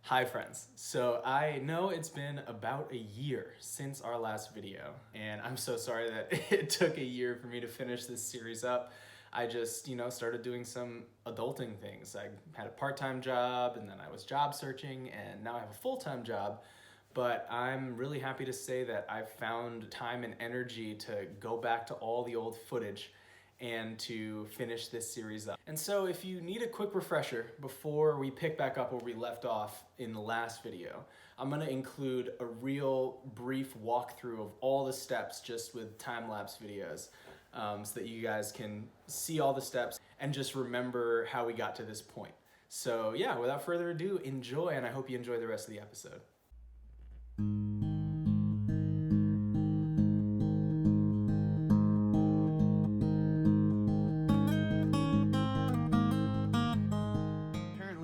Hi friends. So I know it's been about a year since our last video, and I'm so sorry that it took a year for me to finish this series up. I just, started doing some adulting things. I had a part-time job, and then I was job searching, and now I have a full-time job. But I'm really happy to say that I've found time and energy to go back to all the old footage and to finish this series up. And so if you need a quick refresher before we pick back up where we left off in the last video, I'm gonna include a real brief walkthrough of all the steps just with time-lapse videos so that you guys can see all the steps and just remember how we got to this point. So yeah, without further ado, enjoy, and I hope you enjoy the rest of the episode.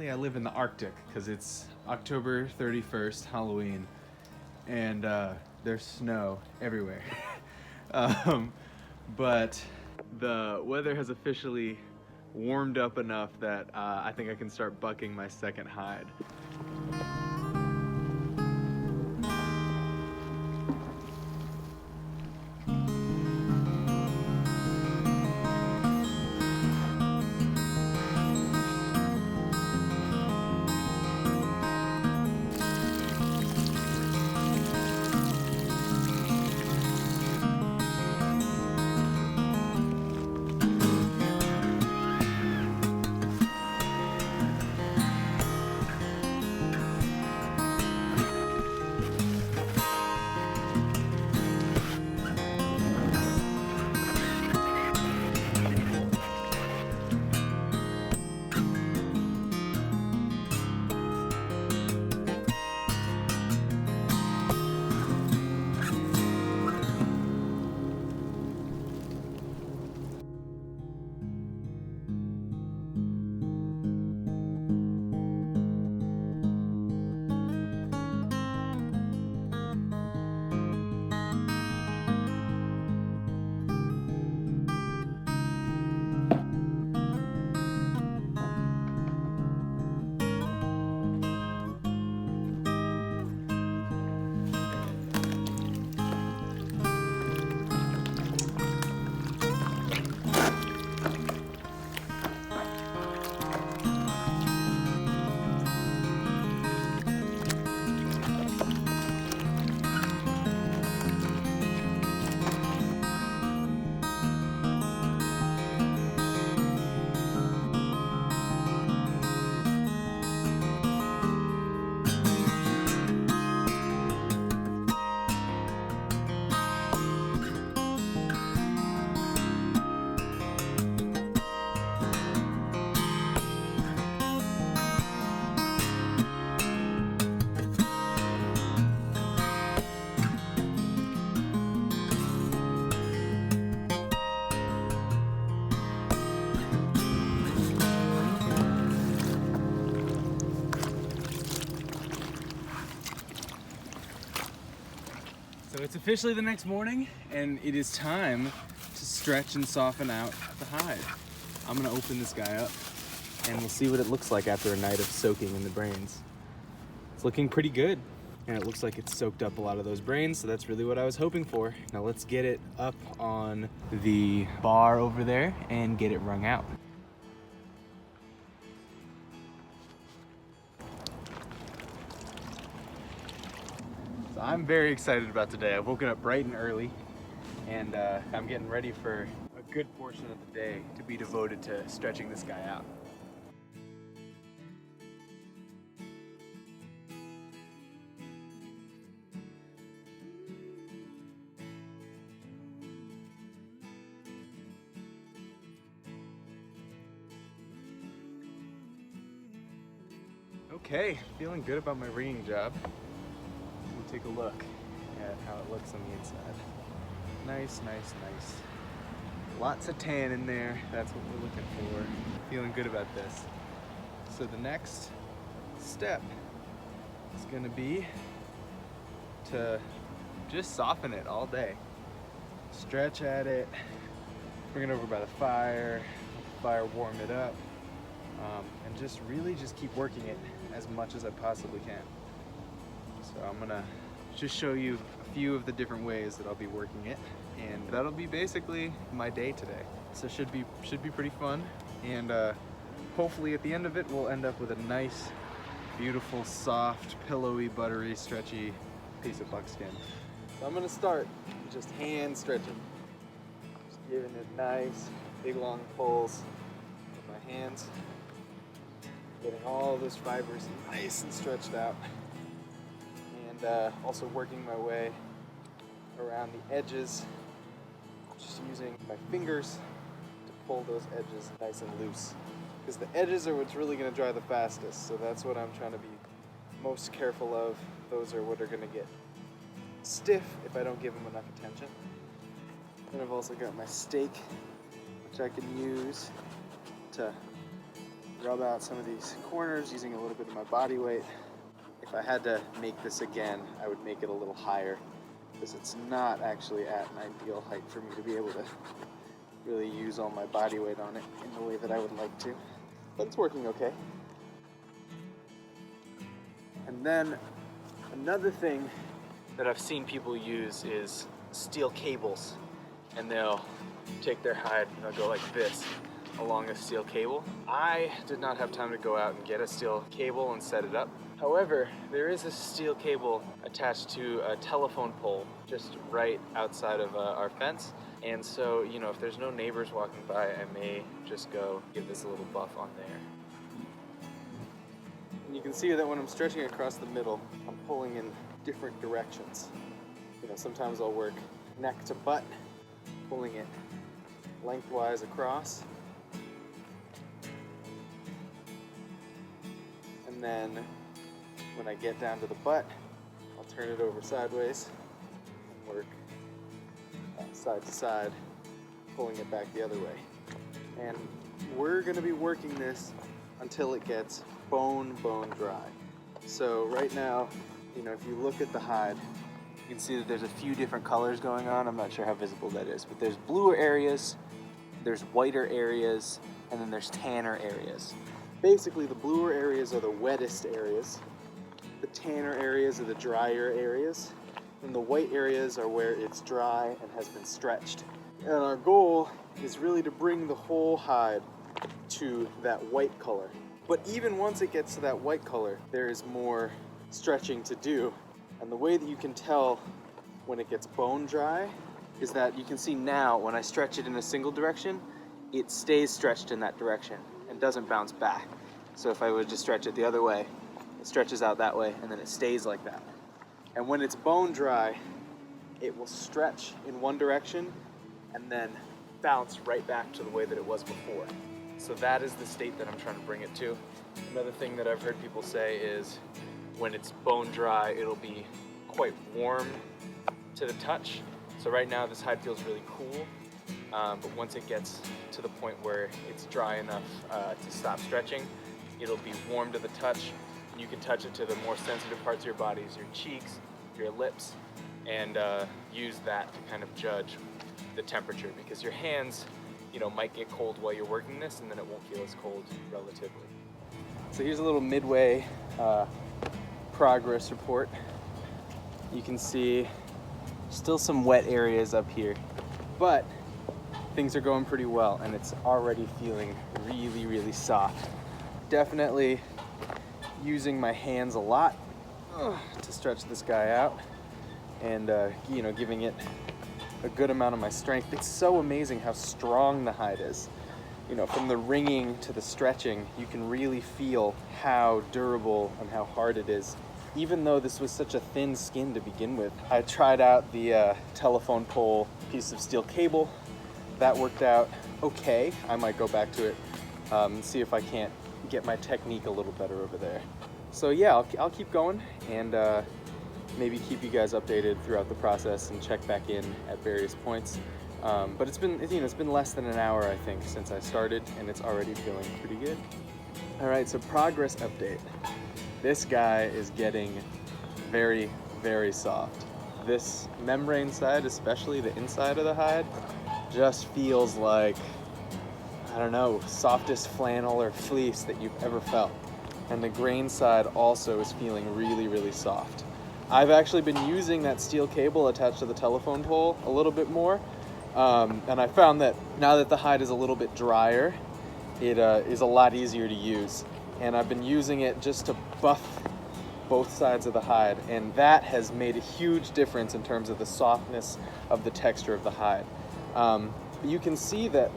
I live in the Arctic because it's October 31st, Halloween, and there's snow everywhere. But the weather has officially warmed up enough that I think I can start bucking my second hide. So it's officially the next morning, and it is time to stretch and soften out the hide. I'm gonna open this guy up, and we'll see what it looks like after a night of soaking in the brains. It's looking pretty good, and it looks like it's soaked up a lot of those brains, so that's really what I was hoping for. Now let's get it up on the bar over there and get it wrung out. I'm very excited about today. I've woken up bright and early, and I'm getting ready for a good portion of the day to be devoted to stretching this guy out. Okay, feeling good about my ringing job. Take a look at how it looks on the inside. Nice, nice, nice. Lots of tan in there. That's what we're looking for. Feeling good about this. So the next step is gonna be to just soften it all day. Stretch at it, bring it over by the fire, let the fire warm it up, and just really just keep working it as much as I possibly can. So I'm gonna just show you a few of the different ways that I'll be working it, and that'll be basically my day today. So should be pretty fun, and hopefully at the end of it we'll end up with a nice, beautiful, soft, pillowy, buttery, stretchy piece of buckskin. So I'm gonna start just hand stretching. Just giving it nice, big long pulls with my hands. Getting all those fibers nice and stretched out. And also working my way around the edges, just using my fingers to pull those edges nice and loose. Because the edges are what's really gonna dry the fastest, so that's what I'm trying to be most careful of. Those are what are gonna get stiff if I don't give them enough attention. Then I've also got my stake, which I can use to rub out some of these corners using a little bit of my body weight. If I had to make this again, I would make it a little higher because it's not actually at an ideal height for me to be able to really use all my body weight on it in the way that I would like to. But it's working okay. And then another thing that I've seen people use is steel cables, and they'll take their hide and they'll go like this along a steel cable. I did not have time to go out and get a steel cable and set it up. However, there is a steel cable attached to a telephone pole just right outside of our fence. And so, you know, if there's no neighbors walking by, I may just go give this a little buff on there. And you can see that when I'm stretching across the middle, I'm pulling in different directions. You know, sometimes I'll work neck to butt, pulling it lengthwise across. And then when I get down to the butt, I'll turn it over sideways and work side to side, pulling it back the other way. And we're gonna be working this until it gets bone dry. So right now, you know, if you look at the hide, you can see that there's a few different colors going on. I'm not sure how visible that is, but there's bluer areas, there's whiter areas, and then there's tanner areas. Basically, the bluer areas are the wettest areas, the tanner areas are the drier areas, and the white areas are where it's dry and has been stretched. And our goal is really to bring the whole hide to that white color. But even once it gets to that white color, there is more stretching to do. And the way that you can tell when it gets bone dry is that you can see now when I stretch it in a single direction, it stays stretched in that direction and doesn't bounce back. So if I would just stretch it the other way, it stretches out that way and then it stays like that. And when it's bone dry, it will stretch in one direction and then bounce right back to the way that it was before. So that is the state that I'm trying to bring it to. Another thing that I've heard people say is when it's bone dry, it'll be quite warm to the touch. So right now this hide feels really cool, but once it gets to the point where it's dry enough to stop stretching, it'll be warm to the touch. You can touch it to the more sensitive parts of your bodies, your cheeks, your lips, and use that to kind of judge the temperature, because your hands, you know, might get cold while you're working this and then it won't feel as cold relatively. So here's a little midway progress report. You can see still some wet areas up here, but things are going pretty well and it's already feeling really soft. Definitely using my hands a lot to stretch this guy out and you know, giving it a good amount of my strength. It's so amazing how strong the hide is. You know, from the wringing to the stretching, you can really feel how durable and how hard it is, even though this was such a thin skin to begin with. I tried out the telephone pole piece of steel cable. That worked out okay. I might go back to it and see if I can't get my technique a little better over there. So yeah, I'll keep going and maybe keep you guys updated throughout the process and check back in at various points. But it's been less than an hour, I think, since I started, and it's already feeling pretty good. All right, so progress update. This guy is getting very soft. This membrane side, especially the inside of the hide, just feels like, I don't know, softest flannel or fleece that you've ever felt. and the grain side also is feeling really, really soft. I've actually been using that steel cable attached to the telephone pole a little bit more, and I found that now that the hide is a little bit drier, it is a lot easier to use. And I've been using it just to buff both sides of the hide, and that has made a huge difference in terms of the softness of the texture of the hide. But you can see that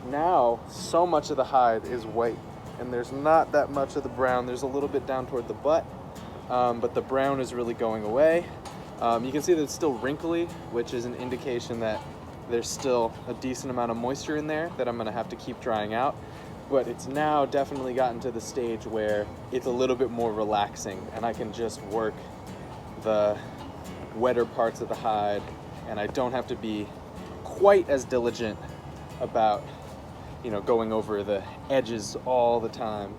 now so much of the hide is white, and there's not that much of the brown. There's a little bit down toward the butt, but the brown is really going away. You can see that it's still wrinkly, which is an indication that there's still a decent amount of moisture in there that I'm gonna have to keep drying out. But it's now definitely gotten to the stage where it's a little bit more relaxing, and I can just work the wetter parts of the hide, and I don't have to be quite as diligent about, you know, going over the edges all the time.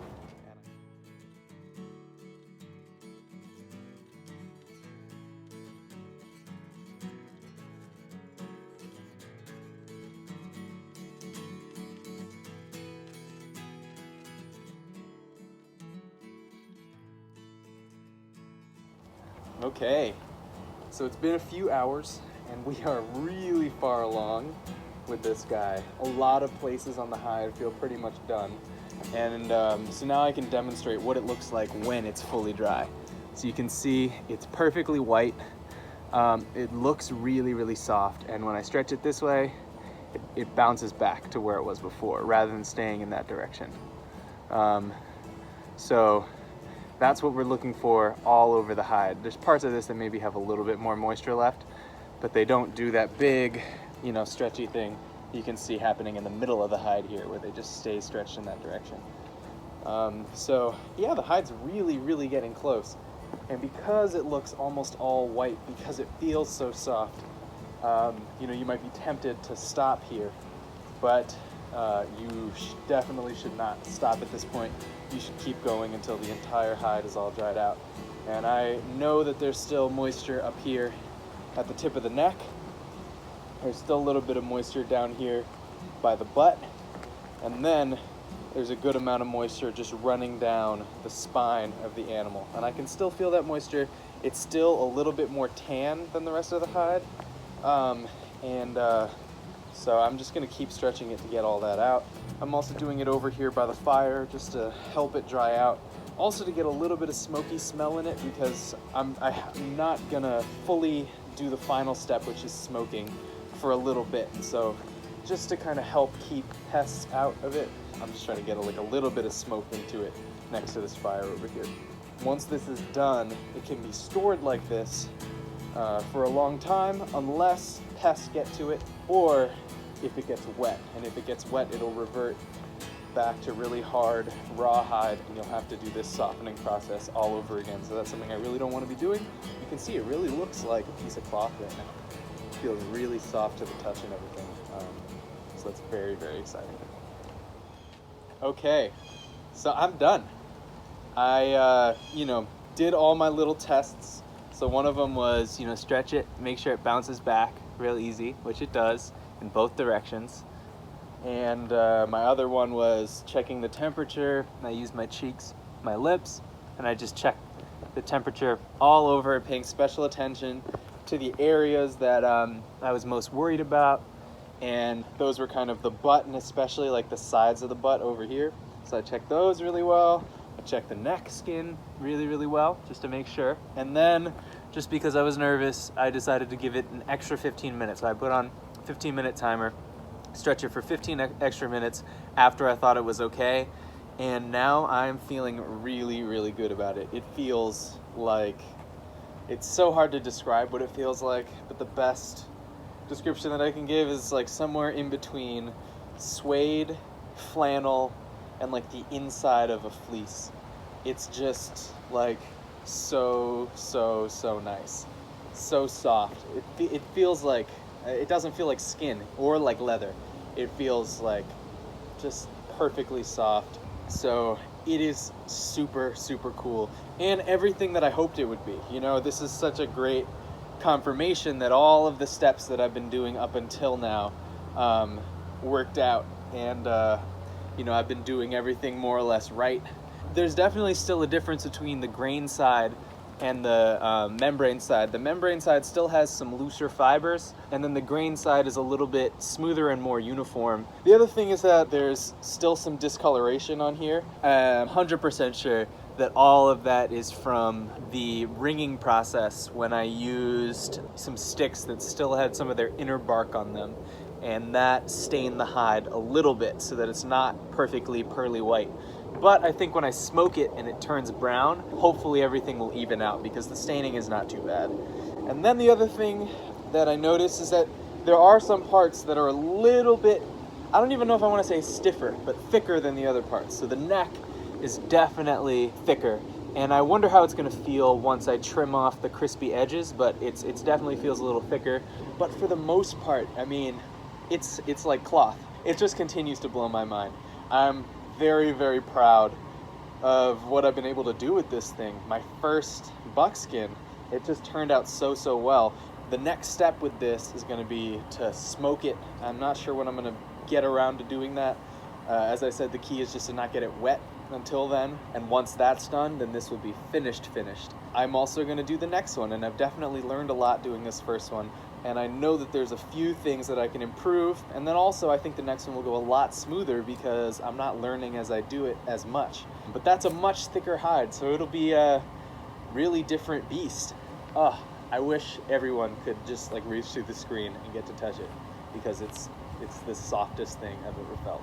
Okay, so it's been a few hours and we are really far along with this guy. A lot of places on the hide feel pretty much done. And so now I can demonstrate what it looks like when it's fully dry. So you can see it's perfectly white. It looks really, really soft. And when I stretch it this way, it bounces back to where it was before rather than staying in that direction. So that's what we're looking for all over the hide. There's parts of this that maybe have a little bit more moisture left, but they don't do that big, you know, stretchy thing you can see happening in the middle of the hide here, where they just stay stretched in that direction. So yeah, the hide's really, really getting close. And because it looks almost all white, because it feels so soft, you know, you might be tempted to stop here, but you definitely should not stop at this point. You should keep going until the entire hide is all dried out. And I know that there's still moisture up here at the tip of the neck. There's still a little bit of moisture down here by the butt. And then there's a good amount of moisture just running down the spine of the animal. And I can still feel that moisture. It's still a little bit more tan than the rest of the hide. So I'm just gonna keep stretching it to get all that out. I'm also doing it over here by the fire just to help it dry out. Also to get a little bit of smoky smell in it, because I'm not gonna fully do the final step, which is smoking, for a little bit. And so just to kind of help keep pests out of it, I'm just trying to get a little bit of smoke into it next to this fire over here. Once this is done, it can be stored like this for a long time, unless pests get to it, or if it gets wet. And if it gets wet, it'll revert back to really hard raw hide, and you'll have to do this softening process all over again. So that's something I really don't want to be doing. You can see it really looks like a piece of cloth right now. It feels really soft to the touch and everything. So that's very, very exciting. Okay, so I'm done. I, did all my little tests. So one of them was, stretch it, make sure it bounces back real easy, which it does in both directions. And my other one was checking the temperature. I used my cheeks, my lips, and I just checked the temperature all over, paying special attention to the areas that I was most worried about. And those were kind of the butt, and especially like the sides of the butt over here. So I checked those really well. I checked the neck skin really, really well, just to make sure. And then, just because I was nervous, I decided to give it an extra 15 minutes. So I put on a 15-minute timer, stretch it for 15 extra minutes after I thought it was okay. And now I'm feeling really, really good about it. It feels like, it's so hard to describe what it feels like, but the best description that I can give is like somewhere in between suede, flannel, and like the inside of a fleece. It's just like so nice. So soft. It feels like, it doesn't feel like skin or like leather. It feels like just perfectly soft. So it is super, super cool. And everything that I hoped it would be. This is such a great confirmation that all of the steps that I've been doing up until now worked out. And I've been doing everything more or less right. there's definitely still a difference between the grain side and the membrane side. The membrane side still has some looser fibers, and then the grain side is a little bit smoother and more uniform. The other thing is that there's still some discoloration on here. I'm 100% sure that all of that is from the ringing process when I used some sticks that still had some of their inner bark on them, and that stained the hide a little bit so that it's not perfectly pearly white. But I think when I smoke it and it turns brown, hopefully everything will even out because the staining is not too bad. And then the other thing that I noticed is that there are some parts that are a little bit, I don't even know if I want to say stiffer, but thicker than the other parts. So the neck is definitely thicker, and I wonder how it's going to feel once I trim off the crispy edges, but it's definitely feels a little thicker. But for the most part, I mean, it's like cloth. It just continues to blow my mind. I'm very, very proud of what I've been able to do with this thing. My first buckskin, it just turned out so well. The next step with this is going to be to smoke it. I'm not sure when I'm going to get around to doing that. As I said, the key is just to not get it wet until then, and once that's done, then this will be finished. I'm also going to do the next one, and I've definitely learned a lot doing this first one, and I know that there's a few things that I can improve, and then also I think the next one will go a lot smoother because I'm not learning as I do it as much. But that's a much thicker hide, so it'll be a really different beast. I wish everyone could just like reach through the screen and get to touch it, because it's the softest thing I've ever felt.